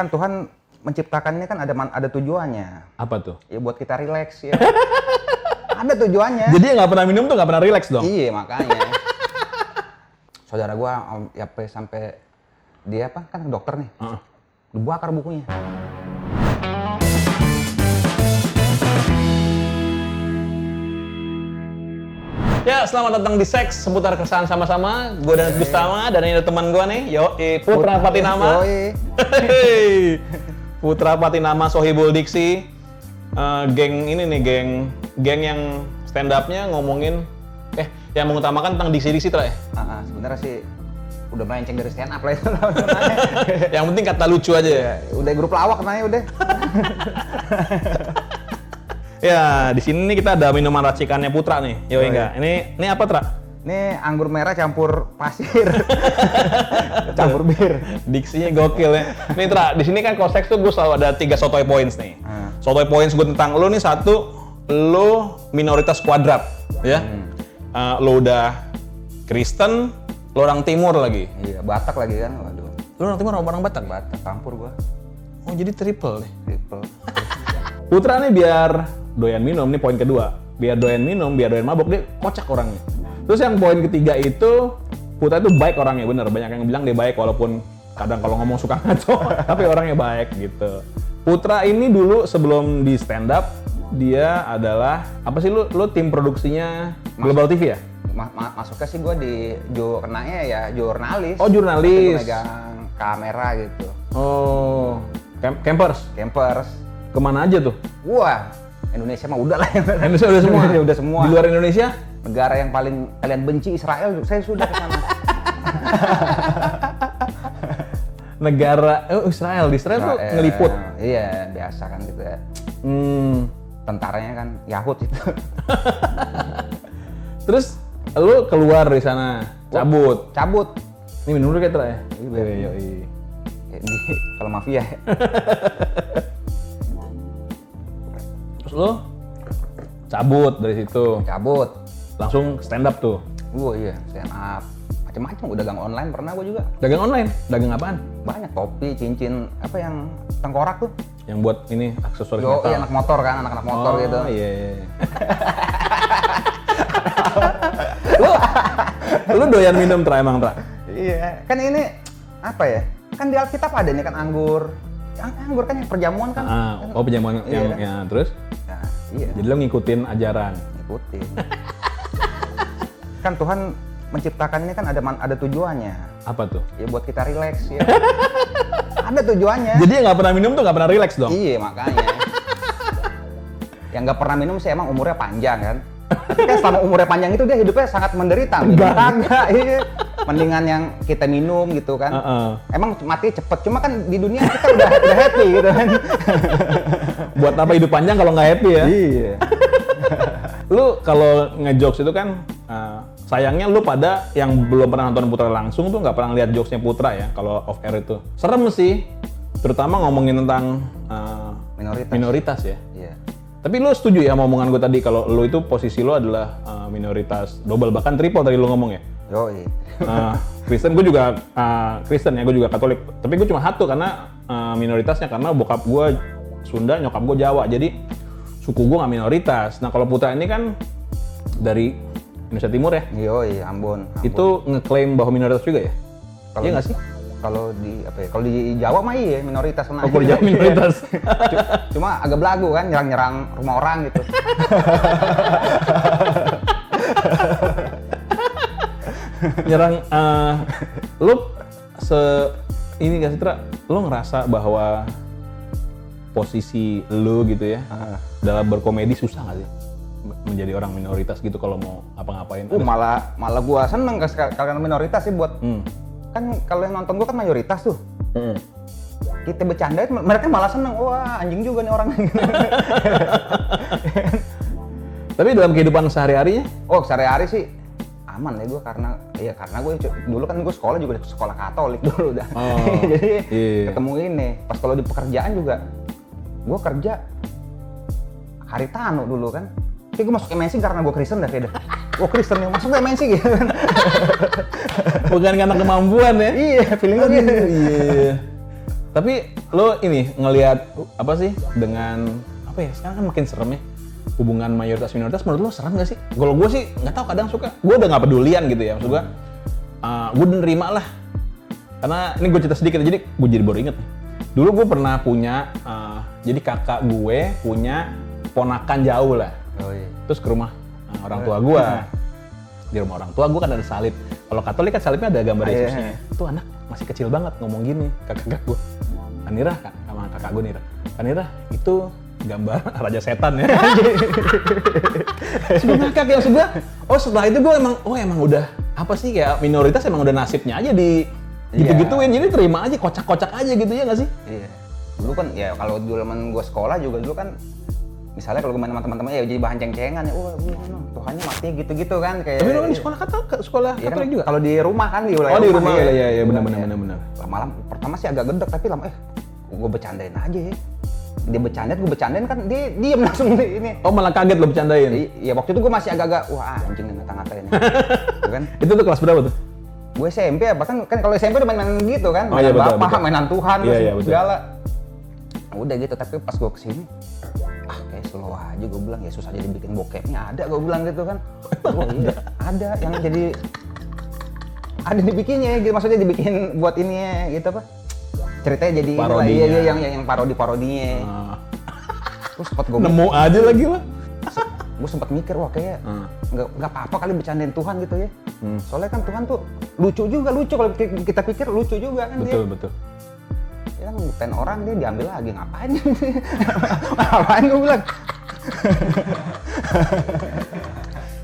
Kan Tuhan menciptakan ini kan ada tujuannya. Apa tuh? Ya buat kita rileks ya. Ada tujuannya. Jadi yang nggak pernah minum tuh nggak pernah rileks dong? Iya makanya. Saudara gua ya sampai dia apa kan dokter nih. Dibakar bukunya. Ya, selamat datang di Seks seputar keresahan sama-sama. Gue dan Gustama dan ini ada teman gue nih, Putra Patinama. Hey, Putra Patinama Sohibul Diksi. Geng ini nih, geng yang stand up-nya ngomongin yang mengutamakan tentang diksi-diksi ya. Sebenarnya sih udah melenceng dari stand up lah itu. Yang penting kata lucu aja ya. Udah grup lawak namanya udah. Ya, di sini nih kita ada minuman racikannya Putra nih. Enggak. Ini apa, Tra? Ini anggur merah campur pasir. Campur bir. Diksinya gokil ya. Nih, Tra, di sini kan Koseks tuh gue selalu ada 3 sotoy points nih. Sotoy points gue tentang lu nih, satu, lu minoritas kuadrat, ya. Lu udah Kristen, lu orang Timur lagi. Iya, Batak lagi kan. Waduh. Lu orang Timur apa orang Batak? Batak, campur gua. Oh, jadi triple nih. Triple. Putra nih biar doyan minum, nih poin kedua. Biar doyan minum, biar doyan mabok, dia kocak orangnya. Terus yang poin ketiga itu, Putra itu baik orangnya, bener. Banyak yang bilang dia baik walaupun kadang kalau ngomong suka ngaco, tapi orangnya baik gitu. Putra ini dulu sebelum di stand up, dia adalah, apa sih lu tim produksinya Global TV ya? Masuknya sih gua di kenanya ya jurnalis. Oh, jurnalis. Gua megang kamera gitu. Oh, campers? Campers. Kemana aja tuh? Wah, Indonesia mah udah lah. Indonesia udah semua? Udah semua. Di luar Indonesia? Negara yang paling kalian benci, Israel, saya sudah ke sana. Negara, Israel. Di Israel tuh ngeliput? Iya, biasa kan gitu ya. Tentaranya kan Yahud itu. Terus, lu keluar dari sana, cabut? Cabut. Ini minum dulu kayak Tra ya? Iya. Kalau mafia ya. Terus lu cabut dari situ? Cabut. Langsung stand up tuh? Iya, stand up. Macam-macam, udah dagang online pernah gua juga. Dagang online? Dagang apaan? Banyak, topi, cincin, apa yang tengkorak tuh. Yang buat ini aksesoris metal. Iya, anak motor kan, anak-anak motor gitu. Oh iya. Lu doyan minum Tra emang Tra? Iya, kan ini apa ya? Kan di Alkitab ada nih kan anggur. Anggur kan yang perjamuan kan. Perjamuan yang kan? ya, terus? Nah, iya. Jadi lo ngikutin ajaran? Ngikutin. Kan Tuhan menciptakan ini kan ada tujuannya. Apa tuh? Ya buat kita rileks ya. Ada tujuannya. Jadi yang nggak pernah minum tuh nggak pernah rileks dong? Iya, makanya. Yang nggak pernah minum sih emang umurnya panjang kan. Tapi kan selama umurnya panjang itu dia hidupnya sangat menderita. Enggak, iya. Mendingan yang kita minum gitu kan. Emang mati cepet, cuma kan di dunia kita udah happy gitu kan. Buat apa hidup panjang kalau nggak happy ya? Iya. Lu kalau ngejokes itu kan, sayangnya lu pada yang belum pernah nonton Putra langsung tuh nggak pernah lihat jokesnya Putra ya kalau off air itu. Serem sih, terutama ngomongin tentang minoritas ya. Iya. Tapi lu setuju ya sama omongan gue tadi kalau lu itu posisi lu adalah minoritas double bahkan triple tadi lu ngomong ya? Yoi. Kristen, gue juga Kristen ya, gue juga Katolik. Tapi gue cuma satu karena minoritasnya karena bokap gue Sunda, nyokap gue Jawa. Jadi suku gue nggak minoritas. Nah kalau Putra ini kan dari Indonesia Timur ya? Yoi, Ambon. Itu ngeklaim bahwa minoritas juga ya? Iya nggak sih? Kalau di Kalau di Jawa mah iya minoritas. Oh, kalau di Jawa minoritas. Cuma agak belagu kan, nyerang-nyerang rumah orang gitu. Nyerang, ini gak sih Tra, lu ngerasa bahwa posisi lu gitu ya, dalam berkomedi susah gak sih? Menjadi orang minoritas gitu kalau mau apa-ngapain? Malah gua seneng kalian minoritas sih buat, kan kalau yang nonton gua kan mayoritas tuh. Kita bercanda, mereka malah seneng, wah anjing juga nih orang. Tapi dalam kehidupan sehari-harinya? Oh, sehari-hari sih aman ya gue karena gue dulu kan gue sekolah juga sekolah Katolik dulu dah. Jadi ketemu ini pas kalau di pekerjaan juga gue kerja Haritano dulu kan. Tapi gue masuk MNC karena gue Kristen dah kayak dah. Gue Kristen nih masuk MNC gitu kan. Bukan karena kemampuan ya? Iya, feeling gue gitu. Iya. Tapi lo ini ngelihat apa sih dengan apa ya? Sekarang kan makin serem ya. Hubungan mayoritas minoritas menurut lo serem gak sih? Kalau gue sih nggak tahu, kadang suka. Gue udah nggak pedulian gitu ya. Maksud gue nerima lah. Karena ini gue cerita sedikit, jadi gue jadi baru inget nih. Dulu gue pernah punya, jadi kakak gue punya ponakan jauh lah. Oh iya. Terus ke rumah orang tua gue. Di rumah orang tua gue kan ada salib. Kalau Katolik kan salibnya ada gambar Yesusnya. Itu anak masih kecil banget ngomong gini, kakak gue. Kanira, sama kakak gue Nira. Kanira, itu gambar Raja Setan ya. Sebelum ngakak ya, maksud gue, setelah itu gue emang udah, apa sih, kayak minoritas emang udah nasibnya aja di gitu-gituin, jadi terima aja, kocak-kocak aja gitu ya nggak sih? Iya. Dulu kan ya kalau dulu zaman gue sekolah juga dulu kan, misalnya kalau gue main sama teman-teman ya jadi bahan ceng-cengan ya, Tuhannya mati gitu-gitu kan kayak. Tapi lu kan di sekolah Katolik kan, juga? Kalau di rumah kan di wilayah. Oh di rumah ya. Iya benar. Lama-lama pertama sih agak gedek tapi lama gue bercandain aja ya. Dia bercandain kan dia diam langsung ini. Oh malah kaget lo bercandain? Iya waktu itu gue masih agak-agak wah anjing ngata-ngatain. Kan? Itu tuh kelas berapa tuh? Gue SMP ya, bahkan kan kalau SMP udah main-main gitu kan, iya, mainan betul. mainan Tuhan, iya, segala. Udah gitu, tapi pas gue kesini, kayak slow aja gue bilang, Yesus aja dibikin bokepnya ada, gue bilang gitu kan. Oh iya, ada yang jadi, ada dibikinnya gitu, maksudnya dibikin buat ini gitu apa, ceritanya jadi parodinya. Iya, yang parodinya. Terus sempat gue nemu aja lagi lah. Gue sempat mikir, wah kayak nggak apa-apa kali bercandain Tuhan gitu ya. Soalnya kan Tuhan tuh lucu kalau kita pikir lucu juga kan. Betul. Ya kan bukan orang, dia diambil lagi, ngapain? Ngapain gue bilang?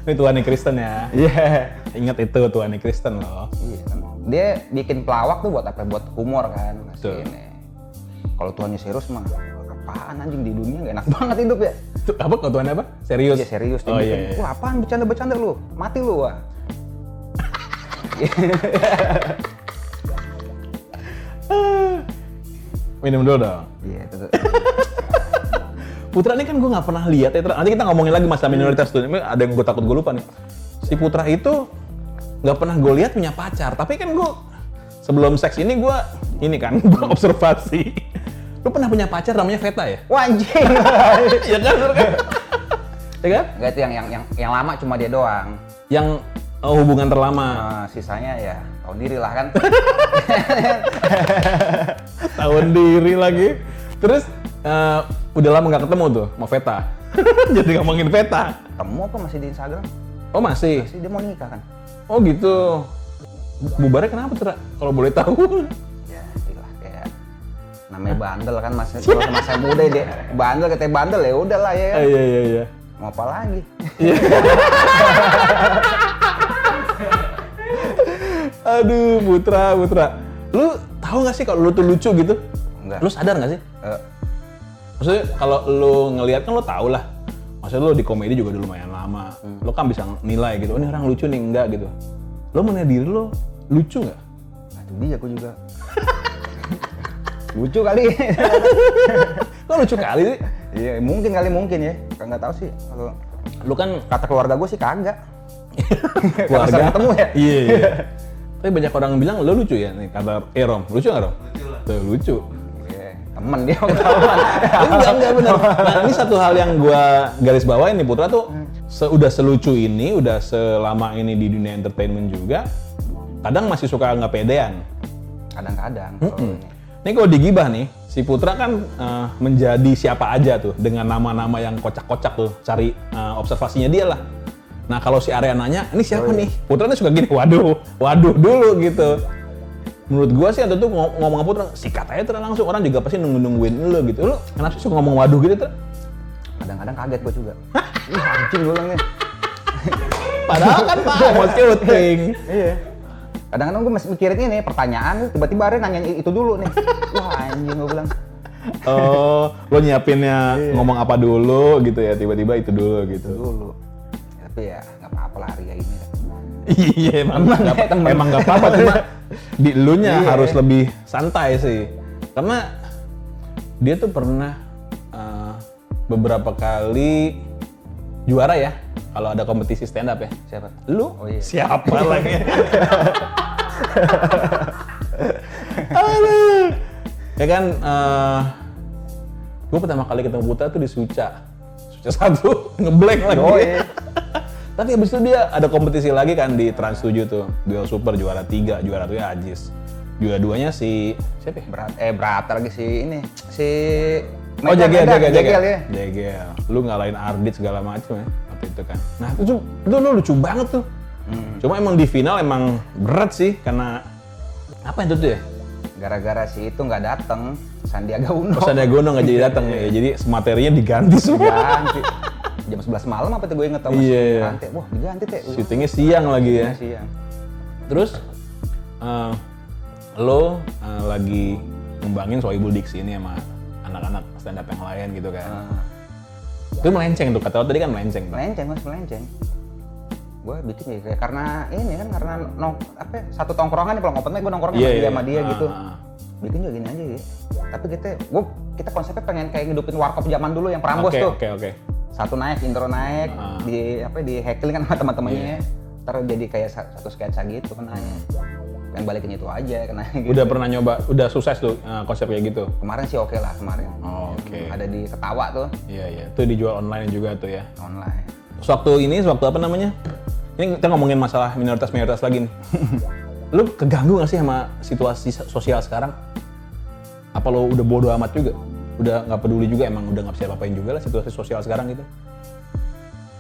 Ini Tuhan Kristen ya. Iya. Ingat itu Tuhan Kristen loh. Iya kan. Dia bikin pelawak tuh buat apa? Buat humor kan. Betul. Kalau Tuhannya serius mah apaan anjing, di dunia gak enak banget hidup ya. Itu apa kok Tuhan apa? Serius? Iya serius. Oh iya. Wah apaan bercanda lu? Mati lu wah. Minum dulu dong. Iya itu. Putra ini kan gue nggak pernah lihat ya. Nanti kita ngomongin lagi masalah minoritas tuh. Ini ada yang gue takut gue lupa nih. Si Putra itu nggak pernah gue lihat punya pacar. Tapi kan gue sebelum seks ini gue gue observasi. Lu pernah punya pacar namanya Veta ya? Wah anjing. Ya kan, bener kan? Ya kan? Enggak, itu yang lama cuma dia doang. Yang hubungan terlama. Sisanya ya tahu diri lah kan. Tahun diri lagi. Terus udah lama nggak ketemu tuh sama Veta. Jadi ngomongin Veta. Ketemu apa masih di Instagram? Oh masih? Masih, dia mau nikah kan. Oh gitu. Bubarnya kenapa tuh, kalau boleh tahu? Ya iyalah, kayak namanya bandel kan, kalau masa muda dia bandel, katanya bandel ya udahlah ya kan. Iya. Mau apa lagi? Aduh, Putra. Lu tahu nggak sih kalau lu tuh lucu gitu? Enggak. Lu sadar nggak sih? Maksudnya kalau lu ngelihat kan lu tahu lah. Maksudnya lu di komedi juga udah lumayan lama. Lu kan bisa nilai gitu. Oh, ini orang lucu nih, enggak gitu. Lu menilai diri lu lucu nggak? Aduh dia aku juga. Lucu kali. Kok lucu kali sih? Iya mungkin ya. Nggak tahu sih. Kalau Lu kan kata keluarga gue sih kagak. keluarga Karena ketemu ya. Iya. Tapi banyak orang bilang lu lucu ya nih, kata Rom. Lucu nggak Rom? Lucu lah. Tuh, lucu. Iya, temen dia ketahuan. Enggak benar. Nah, ini satu hal yang gua garis bawain nih, Putra tuh udah selucu ini, udah selama ini di dunia entertainment juga, kadang masih suka nggak pedean. Kadang-kadang. Ini kalau digibah nih, si Putra kan menjadi siapa aja tuh dengan nama-nama yang kocak-kocak tuh, cari observasinya dia lah. Nah kalau si Arya nanya, ini siapa nih? Putra tuh suka gini, waduh dulu gitu. Menurut gua sih ada tuh ngomong Putra, sikat aja terus langsung, orang juga pasti nungguin lu gitu. Lu kenapa sih suka ngomong waduh gitu tuh? Kadang-kadang kaget gua juga. Ih anjing gue bilang nih. Padahal kan mau syuting. Iya. Kadang-kadang gue masih mikirin ini pertanyaan, tiba-tiba Arya nanya itu dulu nih. Wah anjing gue bilang. Oh, lo nyiapinnya ngomong apa dulu gitu ya, tiba-tiba itu dulu gitu. Dulu. Tapi ya nggak apa-apa lah Arya ini. Iya emang nggak apa-apa, cuma di elunya harus lebih santai sih. Karena dia tuh pernah beberapa kali juara ya kalau ada kompetisi stand up ya. Siapa? Lu? Oh, iya. Siapa lagi? Aduh. Ya kan, gue pertama kali ketemu Putra tuh di Suca 1, ngeblank lagi. Oh iya. Tapi abis itu dia ada kompetisi lagi kan di Trans 7 tuh, Duel Super juara 3, juara 2 Ajis. Juara 2-nya si siapa ya? Berat lagi si ini. Si Oh Jegel ya. Jegel. Lu ngalahin Ardit segala macam ya waktu itu kan. Nah itu lu lucu banget tuh. Cuma emang di final emang berat sih karena apa itu tuh ya? Gara-gara si itu nggak dateng, Sandiaga Uno. Sandiaga Uno nggak jadi datang ya, jadi materinya diganti semua. Diganti. Jam 11 malam apa tuh gue inget tau mas? Iya. Wah diganti teh. Syutingnya siang lagi ya. Siang. Terus lo lagi ngembangin Sohibul Diksi ini sama anak-anak stand up yang lain gitu kan. Itu melenceng tuh, kata lo tadi kan melenceng. Melenceng. Gue bikin ya kayak karena ini kan karena satu tongkrongan nih kalau ngopen gue nongkrong sama dia gitu. Bikin juga gini aja ya. Tapi kita konsepnya pengen kayak ngidupin warkop zaman dulu yang Prambos tuh. Oke. Satu naik, intro naik, di heckling kan sama teman-temannya. Ntar jadi kayak satu sketsa gitu kan pengen balikin itu aja kena gitu. Udah pernah nyoba, udah sukses tuh konsep kayak gitu? Kemarin sih oke lah kemarin. Oke. Ada di Ketawa tuh. Iya. Itu dijual online juga tuh ya? Online. Waktu apa namanya? Ini kita ngomongin masalah minoritas lagi nih. Lu keganggu gak sih sama situasi sosial sekarang? Apa lo udah bodo amat juga? Udah nggak peduli juga, emang udah nggak bisa apa-apain juga lah situasi sosial sekarang gitu?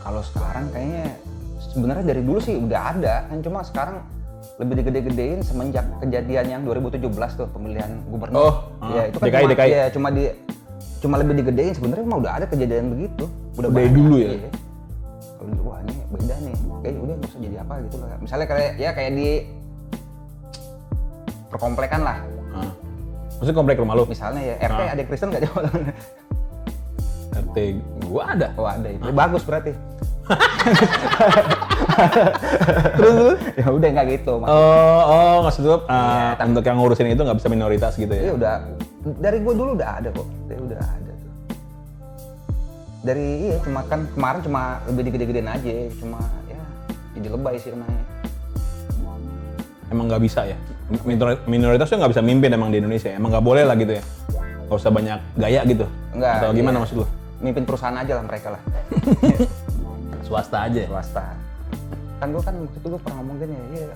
Kalau sekarang kayaknya sebenarnya dari dulu sih udah ada, kan cuma sekarang lebih digede-gedein semenjak kejadian yang 2017 tuh pemilihan gubernur. Ya itu kan DKI. Ya cuma lebih digedein, sebenarnya mah udah ada kejadian begitu. Udah dari dulu ya? Iya. Kalau dulu wah ini beda nih, kayak udah nggak usah jadi apa gitu lah. Misalnya kayak di perkomplekan lah. Maksudnya komplek rumah lu? Misalnya ya, RT ada Kristen nggak jauh? RT gua ada. Oh ada itu, bagus berarti. Terus? Ya udah nggak gitu. Maksud lu untuk yang ngurusin itu nggak bisa minoritas gitu ya? Iya udah, dari gua dulu udah ada kok, udah ada tuh. Cuma kan kemarin cuma lebih digede-gedein aja, cuma ya jadi lebay sih namanya. Emang nggak bisa ya? Minoritas tuh nggak bisa mimpin emang di Indonesia, emang nggak boleh lah gitu ya? Nggak usah banyak gaya gitu? Enggak. Atau gimana maksud lu? Mimpin perusahaan aja lah mereka lah. Swasta aja? Swasta. Kan waktu itu gue pernah ngomong gini ya,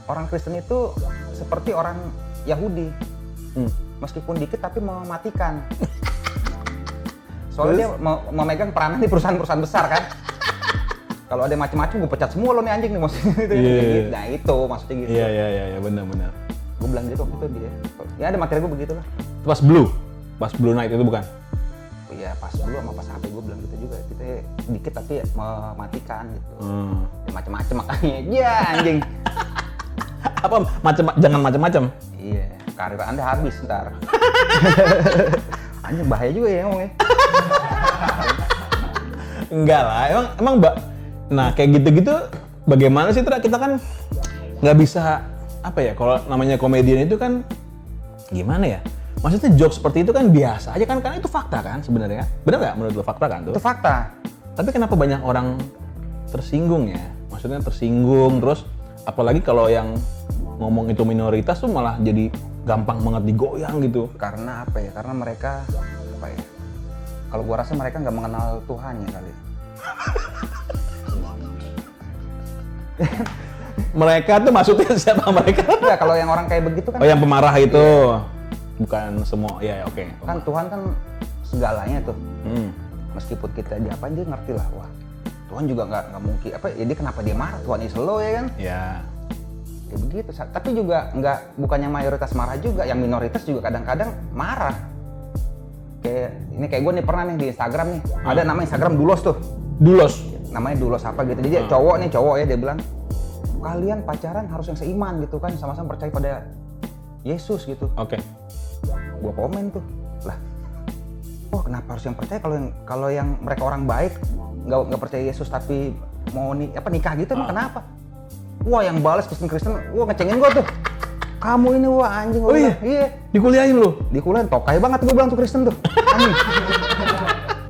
orang Kristen itu seperti orang Yahudi. Meskipun dikit tapi mematikan. Soalnya dia memegang peranan di perusahaan-perusahaan besar kan. Kalau ada macam-macam gue pecat semua lo nih anjing nih maksudnya gitu. Yeah. Nah itu maksudnya gitu. Iya benar. Gue bilang gitu waktu itu dia. Ya ada materi gue begitu lah. Pas Blue Night itu bukan? Iya pas dulu sama pas HP gue bilang gitu juga. Kita dikit tapi mematikan gitu. Ya, macam-macam makanya. Ya anjing. Apa jangan macam-macam? Iya, karir Anda habis ntar. Anjing bahaya juga ya ngomongnya. Enggak lah, emang Mbak. Nah kayak gitu-gitu bagaimana sih kita kan nggak bisa apa ya, kalau namanya komedian itu kan gimana ya? Maksudnya joke seperti itu kan biasa aja kan, karena itu fakta kan sebenarnya. Benar nggak menurut lo fakta kan tuh? Itu fakta. Tapi kenapa banyak orang tersinggung ya? Maksudnya tersinggung terus apalagi kalau yang ngomong itu minoritas tuh malah jadi gampang banget digoyang gitu. Karena apa ya? Karena mereka apa ya? Kalau gua rasa mereka nggak mengenal Tuhannya kali. Mereka tuh maksudnya siapa mereka? Enggak, kalau yang orang kayak begitu kan. Oh yang pemarah itu. Iya. Bukan semua, ya oke. Kan Tuhan kan segalanya tuh. Meskipun kita diapain dia ngerti lah. Wah Tuhan juga nggak mungkin. Ya dia kenapa dia marah? Tuhan is slow ya kan? Iya. Ya begitu. Tapi juga bukannya mayoritas marah juga. Yang minoritas juga kadang-kadang marah. Kayak gue nih pernah nih di Instagram nih. Ada nama Instagram Dulos tuh. Dulos? Namanya Dulos apa gitu. Jadi cowok ya dia bilang. Kalian pacaran harus yang seiman gitu kan, sama-sama percaya pada Yesus gitu. Oke. Gua komen tuh, lah, kenapa harus yang percaya kalau yang mereka orang baik nggak percaya Yesus tapi mau nikah gitu emang kenapa? Wah yang balas Kristen, wah ngecengin gua tuh. Kamu ini wah anjing. Oh iya? Dikuliahin lu? Dikuliahin, tokai banget gua bilang tuh Kristen tuh. Anjing.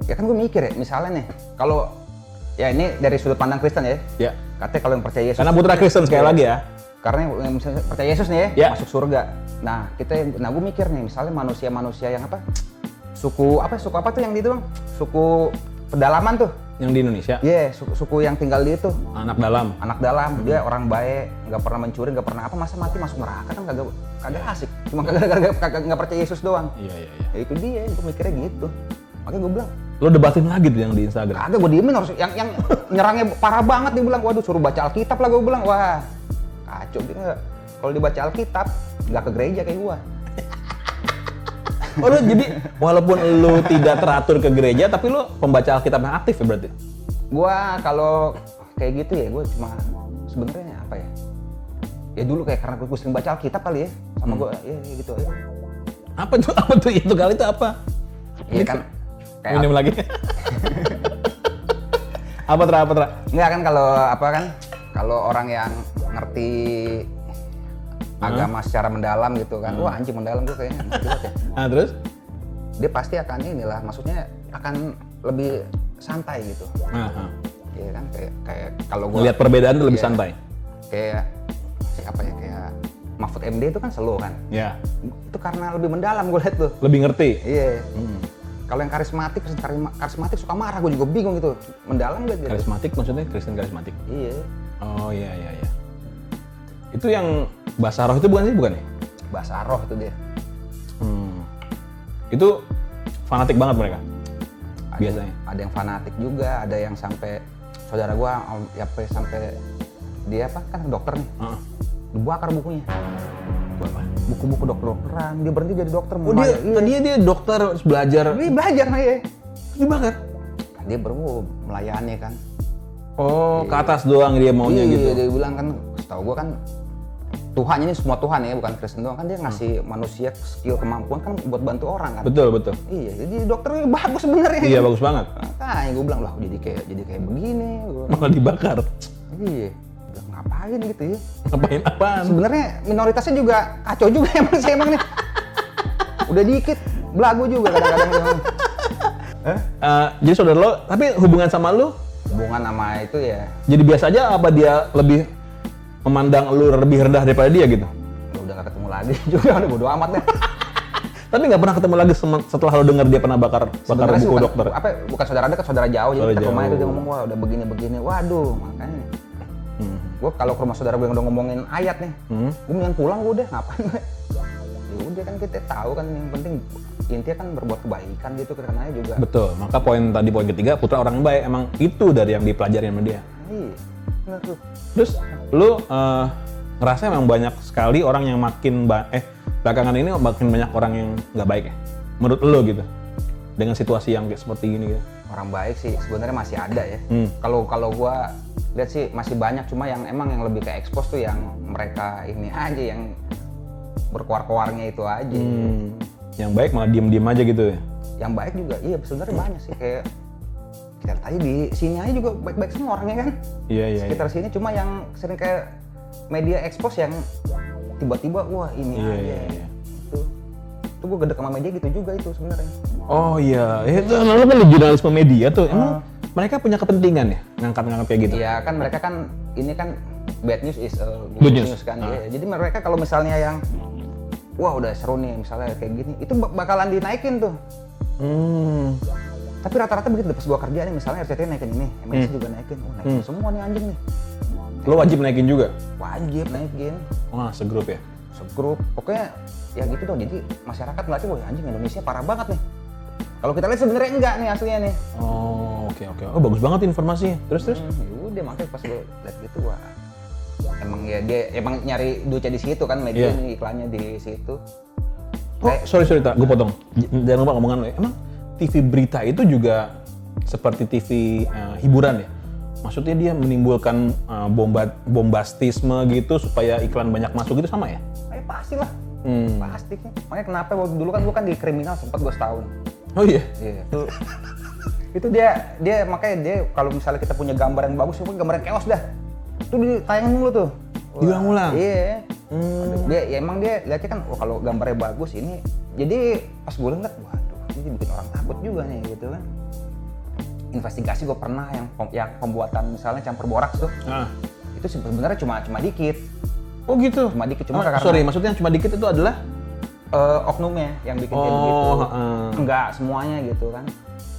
Ya kan gua mikir ya, misalnya nih, kalau ya ini dari sudut pandang Kristen ya. Ya. Katanya kalau yang percaya Yesus. Karena putra Kristen sekali lagi ya. Karena misalnya percaya Yesus nih Ya. masuk surga. Nah gue mikir nih, misalnya manusia-manusia yang suku apa tuh yang di itu bang? Suku pedalaman tuh. Yang di Indonesia? Iya, suku yang tinggal di itu. Anak dalam? Anak dalam, dia orang baik, nggak pernah mencuri, nggak pernah apa, masa mati masuk neraka kan kagak asik. Cuma kagak nggak percaya Yesus doang. Iya. Ya itu dia, gue mikirnya gitu. Makanya gue bilang, Lo debatin lagi tuh yang di Instagram? kagak, gue diemin harus. Yang nyerangnya parah banget, dia bilang, waduh suruh baca Alkitab lah, gue bilang, wah kacau dia nggak. Kalau dibaca Alkitab, nggak ke gereja kayak gue. Oh, lo jadi walaupun lo tidak teratur ke gereja, tapi lo pembaca Alkitab yang aktif ya berarti? Gua kalau kayak gitu ya, gue cuma sebenarnya apa ya? Ya dulu kayak karena gue sering baca Alkitab kali ya, sama gue ya gitu ya. Apa tuh itu kali itu apa? Iya kan. Kayak Minum lagi. Apa Tra? Enggak kan kalau orang yang ngerti agama secara mendalam gitu kan. Wah anjing mendalam tuh kayaknya. Nah, terus? Dia pasti akan inilah, maksudnya akan lebih santai gitu. Iya kan kayak kalau gue Ngeliat perbedaan tuh lebih santai. Kayak apa ya, kayak Mahfud MD itu kan slow kan. Ya. Itu karena lebih mendalam gue liat tuh. Lebih ngerti. Iya. Kalau yang karismatik suka marah, gue juga bingung gitu. Mendalam gak? Karismatik maksudnya Kristen karismatik. Iya. Oh iya. Itu yang bahasa roh itu bukan ya? Bahasa roh itu dia. Itu fanatik banget mereka. Biasanya. Ada yang fanatik juga, ada yang sampai saudara gue sampai dia kan dokter nih. Dibakar bukunya. Buku-buku dokteran, dia berhenti jadi dokter. Dia dokter belajar. Dia belajar ya. Dibakar. Dia baru melayani kan. Oh, ke atas doang dia maunya gitu. Iya, dia bilang kan, setahu gue kan Tuhan ini semua Tuhan ya, bukan Kristen doang kan, dia ngasih manusia skill kemampuan kan buat bantu orang kan. Betul. Iya, jadi dokternya bagus sebenarnya. Iya, bagus banget. Makanya gue bilang lah, jadi kayak begini. Malah dibakar. Iya. Udah ngapain gitu ya? Ngapain apaan? Sebenarnya minoritasnya juga kacau juga emang sih emang nih. Udah dikit belagu juga kadang-kadang. Jadi saudara lo, tapi hubungan sama lo? Hubungan sama itu ya. Jadi biasa aja apa dia lebih memandang lu lebih rendah daripada dia gitu? Udah gak ketemu lagi juga, udah bodo amat deh. Tapi nggak pernah ketemu lagi setelah lo dengar dia pernah bakar buku dokter? Bukan saudara dekat, saudara jauh. Jadi ke rumah itu dia ngomong, wah udah begini-begini. Waduh, makanya. Gue kalau ke rumah saudara gue yang udah ngomongin ayat nih, gue mendingan pulang gue udah, ngapain gue? Ya udah kan kita tahu kan yang penting intinya kan berbuat kebaikan gitu karena juga. Betul, maka poin ketiga, Putra orang yang baik, emang itu dari yang dipelajari sama dia. Iya, benar tuh. Terus lu ngerasa emang banyak sekali orang yang belakangan ini makin banyak orang yang nggak baik ya? Menurut lu gitu? Dengan situasi yang kayak seperti gini gitu? Orang baik sih sebenarnya masih ada ya. Kalau gua lihat sih masih banyak, cuma yang emang yang lebih ke expose tuh yang mereka ini aja, yang berkoar-koarnya itu aja. Yang baik malah diem-diem aja gitu ya? Yang baik juga, iya sebenarnya banyak sih, kayak kita tadi di sini aja juga baik-baik semua orangnya kan. Iya. Sekitar sini cuma yang sering kayak media expose yang tiba-tiba wah ini aja. Itu gue gede sama media gitu juga itu sebenarnya. Oh iya, itu lo kan di jurnalisme media tuh, emang mereka punya kepentingan ya ngangkat-ngangkat kayak gitu? Iya kan mereka kan ini kan bad news is good news kan. Ya. Jadi mereka kalau misalnya yang wah udah seru nih misalnya kayak gini, itu bakalan dinaikin tuh. Tapi rata-rata begitu pas gua kerja nih, misalnya RCTI naikin ini, MNC juga naikin. Naikin semua nih anjing nih. Lo wajib naikin juga? Wajib naikin. Wah, segrup ya? Segrup. Pokoknya ya gitu dong. Jadi masyarakat ngeliatnya, wah anjing Indonesia parah banget nih. Kalau kita lihat sebenarnya enggak nih aslinya nih. Oh, oke. Oh, bagus banget informasinya. Terus? Yaudah makanya pas gue lihat gitu, wah emang ya dia emang nyari duitnya di situ kan, media nih iklannya di situ. Sorry, Tak. Gue potong. Jangan lupa ngomongan lo ya. Emang TV berita itu juga seperti TV hiburan ya? Maksudnya dia menimbulkan bombastisme gitu supaya iklan banyak masuk gitu sama ya? Pastilah. Pasti. Makanya kenapa waktu dulu kan gue kan di kriminal sempat gue setahun. Oh iya? Iya. Itu dia makanya dia kalau misalnya kita punya gambar yang bagus, gambar yang chaos dah. Itu ditayangin mulu tuh. Diulang-ulang? Iya. Dia lihatnya kan, kalau gambarnya bagus ini. Jadi pas gue lihat, waduh, ini bikin orang takut juga nih gitu kan. Investigasi gue pernah yang pembuatan misalnya campur boraks tuh. Itu sebenarnya cuma dikit. Oh gitu? Cuma dikit, cuma karena... Sorry, maksudnya cuma dikit itu adalah? Oknumnya yang bikin kayak begitu. Enggak semuanya gitu kan.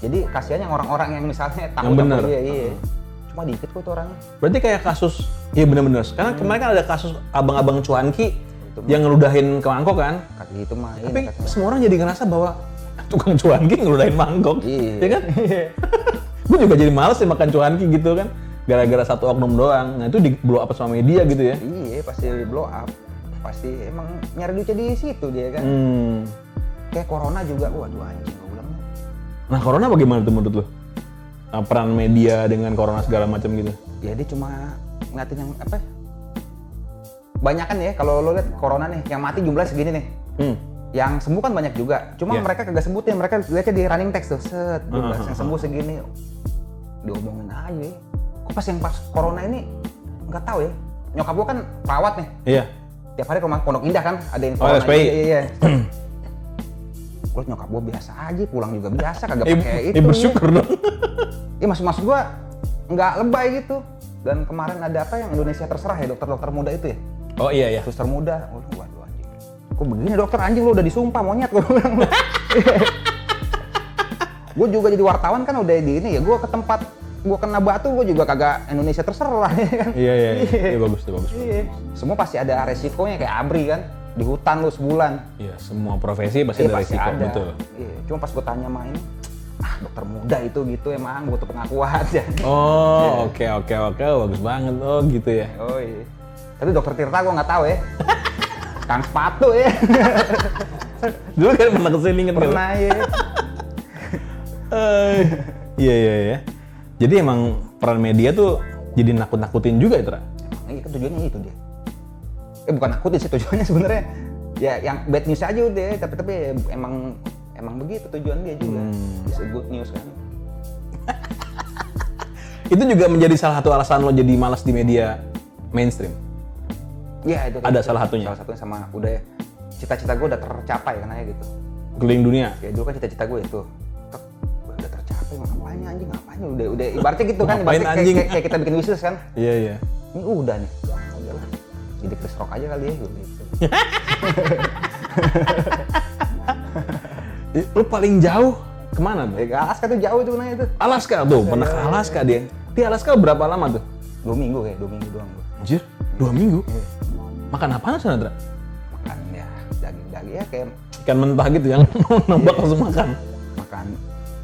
Jadi kasihannya orang-orang yang misalnya tahu yang bener. Iya. Cuma dikit kok itu orangnya. Berarti kayak kasus, iya bener-bener. Karena kemarin kan ada kasus abang-abang cuanki yang ngeludahin ke mangkok kan. Kaki itu mah. Tapi semua orang jadi ngerasa bahwa tukang cuanki ngeludahin mangkok. Iya kan? Gue juga jadi males ya makan cuanki gitu kan. Gara-gara satu oknum doang. Nah itu di blow up sama media gitu ya. Iya pasti di blow up. Pasti emang nyari duitnya di situ dia kan. Kayak corona juga, waduh anjing gue bilang. Nah corona bagaimana tuh menurut lo? Peran media dengan corona segala macam gitu? Ya dia cuma ngeliatin yang apa? Banyak kan ya kalau lo lihat corona nih, yang mati jumlahnya segini nih. Yang sembuh kan banyak juga. Cuma mereka kagak sebutin, mereka lihatnya di running text tuh, set jumlah yang sembuh segini. Diomongin aja. Kok pas yang pas corona ini nggak tahu ya. Nyokap gua kan perawat nih. Iya. Tiap hari ke rumah Pondok Indah kan ada yang corona. Iya. Gua nyokap gua biasa aja, pulang juga biasa, kagak pakai itu. Bersyukur dong. Iya maksud gua nggak lebay gitu. Dan kemarin ada apa yang Indonesia terserah ya, dokter-dokter muda itu ya. Oh iya. Suster muda. Waduh anjing. Kok begini dokter, anjing lu udah disumpah monyet gua bilang. Gua juga jadi wartawan kan udah di ini ya, gua ke tempat gua kena batu, gua juga kagak Indonesia terserah ya kan. Iya, bagus. Iya. Semua pasti ada resikonya kayak ABRI kan, di hutan lu sebulan. Iya, semua profesi pasti ada resiko, betul. Iya, cuma pas gua tanya sama ini, dokter muda itu gitu emang butuh pengakuan ya. Oh, oke, bagus banget. Oh, gitu ya. Oh iya. Tapi dokter Tirta gua nggak tahu ya. Kang sepatu ya. Dulu kan pernah kesini inget nggak? Pernah ya. Iya. Jadi emang peran media tuh jadi nakut-nakutin juga itu, Ra? Iya kan tujuannya itu dia. Bukan nakutin sih tujuannya sebenarnya. Ya yang bad news aja udah, tapi emang begitu tujuan dia juga. It's a good news kan. Itu juga menjadi salah satu alasan lo jadi malas di media mainstream. Iya itu. Ada salah satunya. Salah satunya sama udah cita-cita gue udah tercapai kan aja gitu. Keliling dunia. Ya dulu kan cita-cita gue itu. Udah tercapai, ngapain anjing, udah ibaratnya gitu kan, ngapain anjing? Kayak kita bikin bisnis kan. Iya. Ini udah nih. Udahlah. Jadi Chris Rock aja kali ya gitu. Lu paling jauh kemana tuh? Alaska tuh jauh tuh itu. Alaska tuh, pernah ke Alaska dia. Di Alaska berapa lama tuh? 2 minggu doang gua. Anjir, 2 minggu? Iya. Makan apaan sana, Dra? Makan ya daging-daging ya kayak ikan mentah gitu yang nembak langsung makan. Makan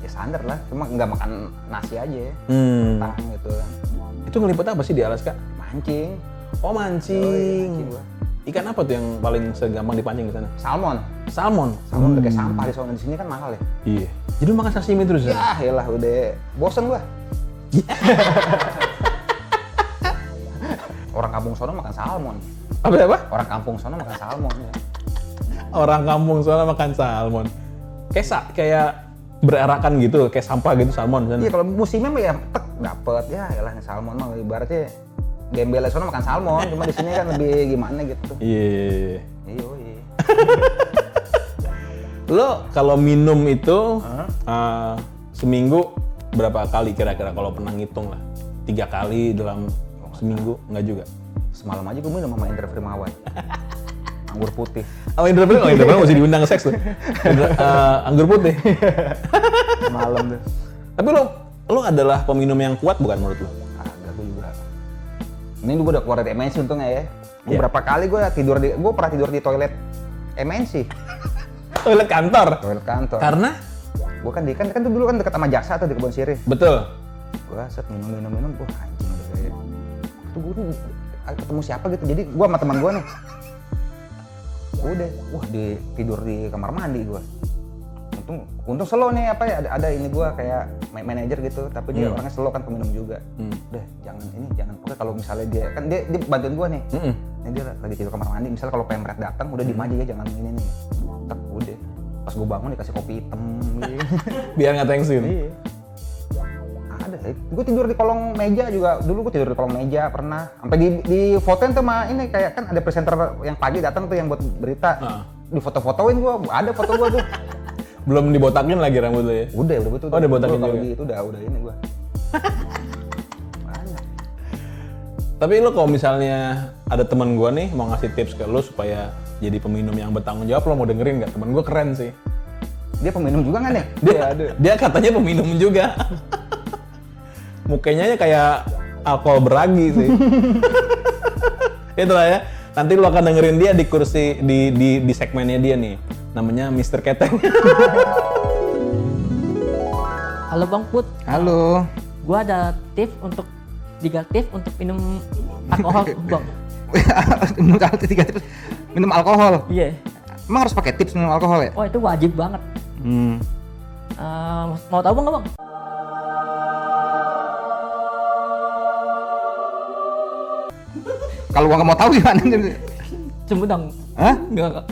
ya standar lah, cuma nggak makan nasi aja ya. Mentah gitu kan. Itu ngeliput apa sih di Alaska? Mancing. Oh, mancing. Mancing gua. Ikan apa tuh yang paling segampang dipancing di sana? Salmon udah kayak sampah di sana, di sini kan mahal ya. Iya. Jadi makan sashimi terus ya? Ya elah udah bosen gua. Orang kampung sono makan salmon. Apa? Orang kampung sono makan salmon ya. Orang kampung sono makan salmon. Kayak bererakan gitu, kayak sampah gitu salmon. Iya kalau musimnya mah ya tek dapet ya elah salmon mah ibaratnya gembel sono makan salmon, cuma di sini kan lebih gimana gitu. Iya. Iya. Lo kalau minum itu seminggu berapa kali kira-kira kalau pernah ngitung lah? 3 kali dalam seminggu? Enggak juga? Semalam aja gue minum sama Indra Firmawan. Anggur putih. Oh Indra Firmawan masih diundang seks tuh. Anggur putih. Malam tuh. Tapi lo adalah peminum yang kuat bukan menurut lo? Agak gue juga. Ini gue udah keluar dari MNC untungnya ya. Gue berapa kali gue pernah tidur di toilet MNC. Toilet kantor? Toilet kantor. Karena? Gue kan tuh dulu kan dekat sama Jaksa tuh di Kebon Sirih. Betul. Gue set minum, gue anjing udah kayak. Tuh gue ketemu siapa gitu, jadi gue sama teman gue nih. Udah, tidur di kamar mandi gue. Untung slow nih ada ini gue kayak manajer gitu, tapi dia orangnya slow kan peminum juga. Udah jangan pokoknya kalau misalnya dia bantuin gue nih. Ini dia lagi tidur kamar mandi, misalnya kalau pemret datang udah diem aja ya jangan ini nih. Tak udah. Pas gue bangun dikasih kopi hitam gitu. Biar nggak tensin. Iya. Ada, gue tidur di kolong meja juga. Dulu gue tidur di kolong meja pernah. Sampai di fotoin tuh mah ini kayak kan ada presenter yang pagi datang tuh yang buat berita. Di foto-fotoin gue, ada foto gue tuh. Belum dibotakin lagi rambut lo ya? Udah betul. Udah botakin juga. Itu udah ini gue. Banyak. Tapi lo kalau misalnya ada teman gue nih mau ngasih tips ke lo supaya jadi peminum yang bertanggung jawab, lo mau dengerin nggak? Temen gue keren sih. Dia peminum juga nggak nih? Dia katanya peminum juga. Mukanya kayak alkohol beragi sih. Itulah ya. Nanti lo akan dengerin dia di kursi di segmennya dia nih. Namanya Mr. Keteng. Halo Bang Put. Halo. Gua ada tips untuk 3 tips untuk minum alkohol, Bang. Minum alkohol. Iya. Emang harus pakai tips minum alkohol ya? Oh, itu wajib banget. Mau tahu Bang nggak Bang? Kalau gua nggak mau tahu gimana? Cemudang. Hah? Enggak.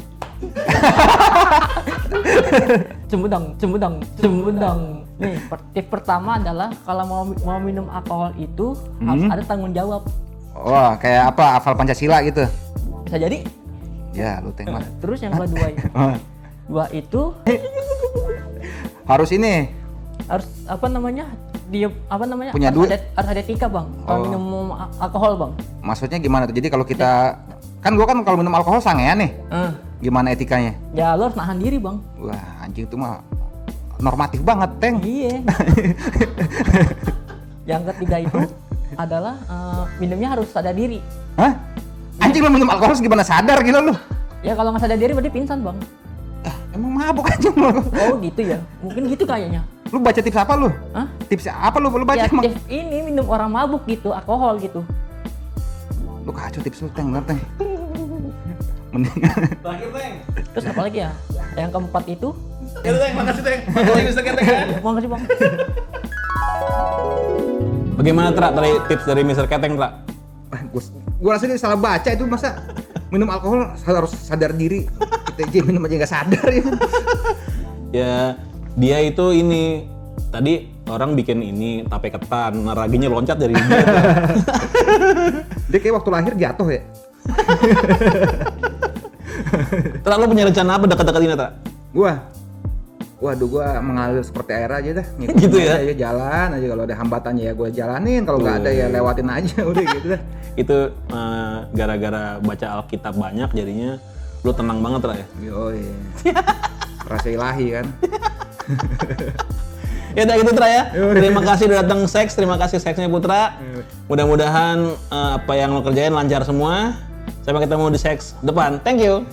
Cemudang. Nih, tips pertama adalah kalau mau minum alkohol itu harus ada tanggung jawab. Wah, kayak apa? Hafal Pancasila gitu. Bisa jadi. Ya, lu tengok. Terus yang kedua itu Harus ini. harus Punya harus duit. harus ada etika Bang. Kalau minum alkohol Bang. Maksudnya gimana tuh? Jadi kalau kita kan gua kan kalau minum alkohol sangean nih. Gimana etikanya? Ya lo harus nahan diri Bang. Wah, anjing itu mah normatif banget, Teng. Iya. Yang ketiga itu adalah minumnya harus sadar diri. Hah? Anjing lu minum alkohol gimana sadar gila lu? Ya kalau nggak sadar diri berarti pingsan Bang. Emang mabuk anjing lu? Oh gitu ya, mungkin gitu kayaknya. Lu baca tips apa lu? Hah? Tips apa lu baca Ya emang? tips ini minum orang mabuk gitu, alkohol gitu. Lu kacau tips lu, Teng, bener, Teng. Mending. Terakhir, Teng. Terus apa lagi ya? Yang keempat itu, Ya Teng, makasih Teng. Makasih Mr. Keteng kan. makasih Bang. Bagaimana Tra dari tips dari Mr. Keteng, Tra? Gua rasa dia salah baca itu, masa minum alkohol harus sadar diri. Kita aja minum aja nggak sadar ya. Ya, dia itu ini tadi orang bikin ini tape ketan, naraginya loncat dari dia. Dia kayak waktu lahir jatuh ya. Tra, lo punya rencana apa dekat-dekat ini, Tra? Waduh, gua mengalir seperti air aja dah. Gitu ya? Aja, jalan aja, kalau ada hambatannya ya gua jalanin, kalau nggak ada ya lewatin aja udah gitu dah. Itu gara-gara baca Alkitab banyak jadinya lo tenang banget, Tra ya? Yoi. Rasa ilahi kan. Ya udah gitu, Tra ya. Terima kasih udah datang Seks, terima kasih Seksnya Putra. Mudah-mudahan apa yang lo kerjain lancar semua. Sampai ketemu di Seks depan. Thank you.